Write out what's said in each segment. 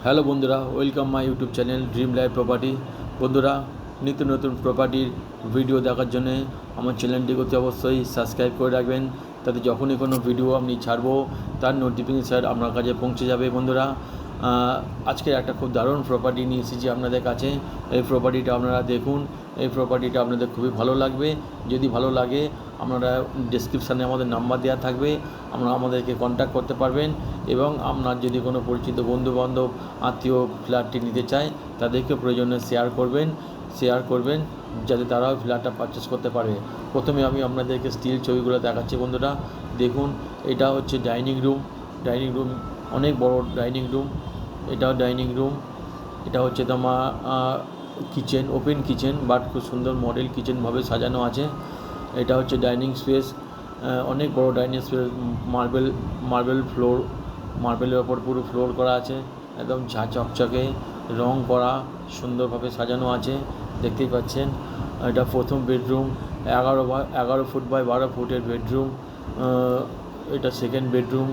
Hello বন্ধুরা, welcome my YouTube channel dream life property. বন্ধুরা, নিত্য নতুন প্রপার্টির ভিডিও দেখার জন্য আমার চ্যানেলটিকে অতি অবশ্যই সাবস্ক্রাইব করে রাখবেন, তাতে যখনই কোনো ভিডিও আমি ছাড়বো তার নোটিফিকেশান আপনার কাছে পৌঁছে যাবে। বন্ধুরা, আজকে একটা খুব দারুণ প্রপার্টি নিয়ে এসেছি আপনাদের কাছে। এই প্রপার্টিটা আপনারা দেখুন। এই প্রপার্টিটা আপনাদের খুবই ভালো লাগবে। যদি ভালো লাগে আপনারা ডেসক্রিপশানে আমাদের নাম্বার দেওয়া থাকবে, আপনারা আমাদেরকে কন্ট্যাক্ট করতে পারবেন। এবং আপনার যদি কোনো পরিচিত বন্ধুবান্ধব আত্মীয় ফ্ল্যাটটি নিতে চায় তাদেরকে প্রয়োজনে শেয়ার করবেন যাতে তারাও ফ্ল্যাটটা পারচেস করতে পারে। প্রথমে আমি আপনাদেরকে স্টিল ছবিগুলো দেখাচ্ছি। বন্ধুরা দেখুন, এটা হচ্ছে ডাইনিং রুম, অনেক বড় ডাইনিং রুম। এটাও ডাইনিং রুম। এটা হচ্ছে তোমার কিচেন, ওপেন কিচেন, বাট খুব সুন্দর মডেল কিচেনভাবে সাজানো আছে। এটা হচ্ছে ডাইনিং স্পেস, অনেক বড় ডাইনিং স্পেস। মার্বেল ফ্লোর, মার্বেলের ওপর পুরো ফ্লোর করা আছে, একদম ঝা চকচকে রং করা, সুন্দরভাবে সাজানো আছে, দেখতেই পাচ্ছেন। এটা প্রথম বেডরুম, 11 ফুট বাই 12 ফুটের বেডরুম। এটা সেকেন্ড বেডরুম।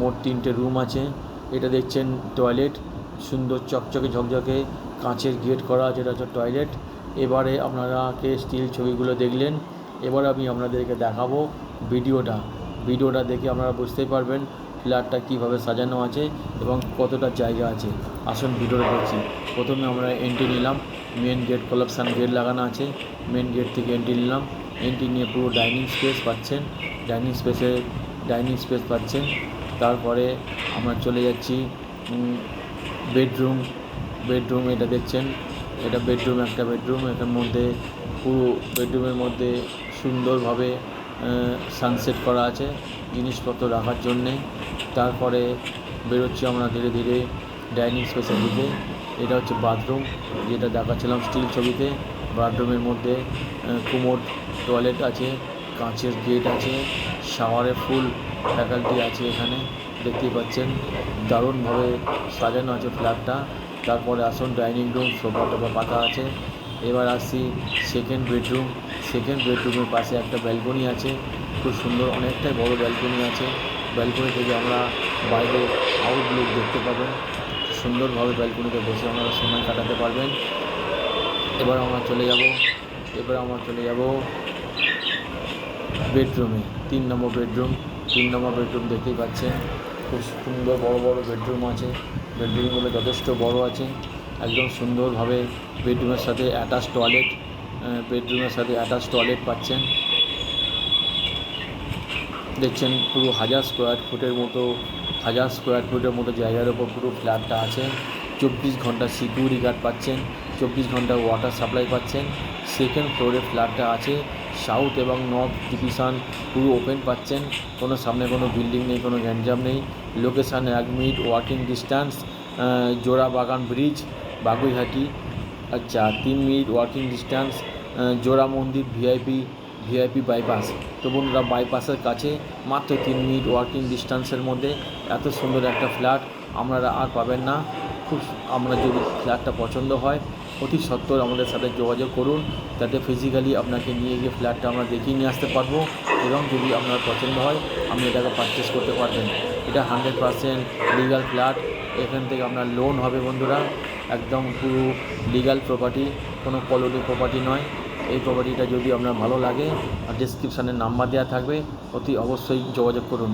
মোট 3টে রুম আছে। এটা দেখছেন টয়লেট, সুন্দর চকচকে ঝকঝকে কাঁচের গেট করা আছে, এটা হচ্ছে টয়লেট। এবারে আপনারাকে স্টিল ছবিগুলো দেখলেন, এবার আমি আপনাদেরকে দেখাবো ভিডিওটা দেখে আপনারা বুঝতেই পারবেন ফ্ল্যাটটা কীভাবে সাজানো আছে এবং কতটা জায়গা আছে। আসুন ভিডিওটা দেখছি। প্রথমে আমরা এন্ট্রি নিলাম, মেন গেট কলাপশান গেট লাগানো আছে। মেন গেট থেকে এন্ট্রি নিলাম, এন্ট্রি নিয়ে পুরো ডাইনিং স্পেস পাচ্ছেন। তারপরে আমরা চলে যাচ্ছি বেডরুম। এটা দেখছেন, এটা একটা বেডরুম। এটার মধ্যে পুরো বেডরুমের মধ্যে সুন্দরভাবে সানসেট করা আছে জিনিসপত্র রাখার জন্যে। তারপরে বেরোচ্ছি আমরা ধীরে ধীরে ডাইনিং স্পেসের দিকে। এটা হচ্ছে বাথরুম, যেটা দেখাচ্ছিলাম স্টিল ছবিতে। বাথরুমের মধ্যে কুমোড, টয়লেট আছে, কাঁচের গেট আছে, শাওয়ারের ফুল ফ্যাকাল্টি আছে এখানে, দেখতেই পাচ্ছেন। দারুণভাবে সাজানো আছে ফ্ল্যাটটা। তারপরে আসুন ডাইনিং রুম, সোফা টোফা পাতা আছে। এবার আসছি সেকেন্ড বেডরুমের পাশে একটা ব্যালকনি আছে, খুব সুন্দর, অনেকটাই বড় ব্যালকনি আছে। ব্যালকনি থেকে আমরা বাইরে আউটলুক দেখতে পাবেন। সুন্দরভাবে ব্যালকনিতে বসে আপনারা সময় কাটাতে পারবেন। এবার আমরা চলে যাব বেডরুমে। 3 নম্বর বেডরুম দেখতেই পাচ্ছেন, খুব সুন্দর বড় বেডরুম আছে। বেডরুমগুলো যথেষ্ট বড় আছে, একদম সুন্দরভাবে। বেডরুমের সাথে অ্যাটাচ টয়লেট পাচ্ছেন। দেখছেন পুরো 1000 স্কোয়ার ফুটের মতো জায়গার ওপর পুরো ফ্ল্যাটটা আছে। 24 ঘন্টা সিকিউরিটি গার্ড পাচ্ছেন, 24 ঘন্টা ওয়াটার সাপ্লাই পাচ্ছেন। সেকেন্ড ফ্লোরে ফ্ল্যাটটা আছে। সাউথ এবং নর্থ ডিভিশন পুরো ওপেন পাচ্ছেন। সামনে কোনো বিল্ডিং নেই, কোনো গ্যাঞ্জাম নেই। Location 1 minute walking distance Jorabagan bridge, Baguiati. 3 minute walking distance জোড়া মন্দির ভিআইপি বাইপাস। তো বন্ধুরা, বাইপাসের কাছে মাত্র 3 মিনিট ওয়াকিং ডিস্ট্যান্সের মধ্যে এত সুন্দর একটা ফ্ল্যাট আপনারা আর পাবেন না। আমরা যদি ফ্ল্যাটটা পছন্দ হয় অতি সত্বর আমাদের সাথে যোগাযোগ করুন, যাতে ফিজিক্যালি আপনাকে নিয়ে গিয়ে ফ্ল্যাটটা আমরা দেখিয়ে নিয়ে আসতে পারবো। এবং যদি আপনার পছন্দ হয় আপনি এটাকে পারচেস করতে পারবেন। এটা 100% লিগাল ফ্ল্যাট। এখান থেকে আপনার লোন হবে বন্ধুরা, একদম পুরো লিগাল প্রপার্টি, কোনো কলোনি প্রপার্টি নয়। এই প্রপার্টিটা যদি আপনার ভালো লাগে, ডেসক্রিপশানে নাম্বার দেওয়া থাকবে, অতি অবশ্যই যোগাযোগ করুন।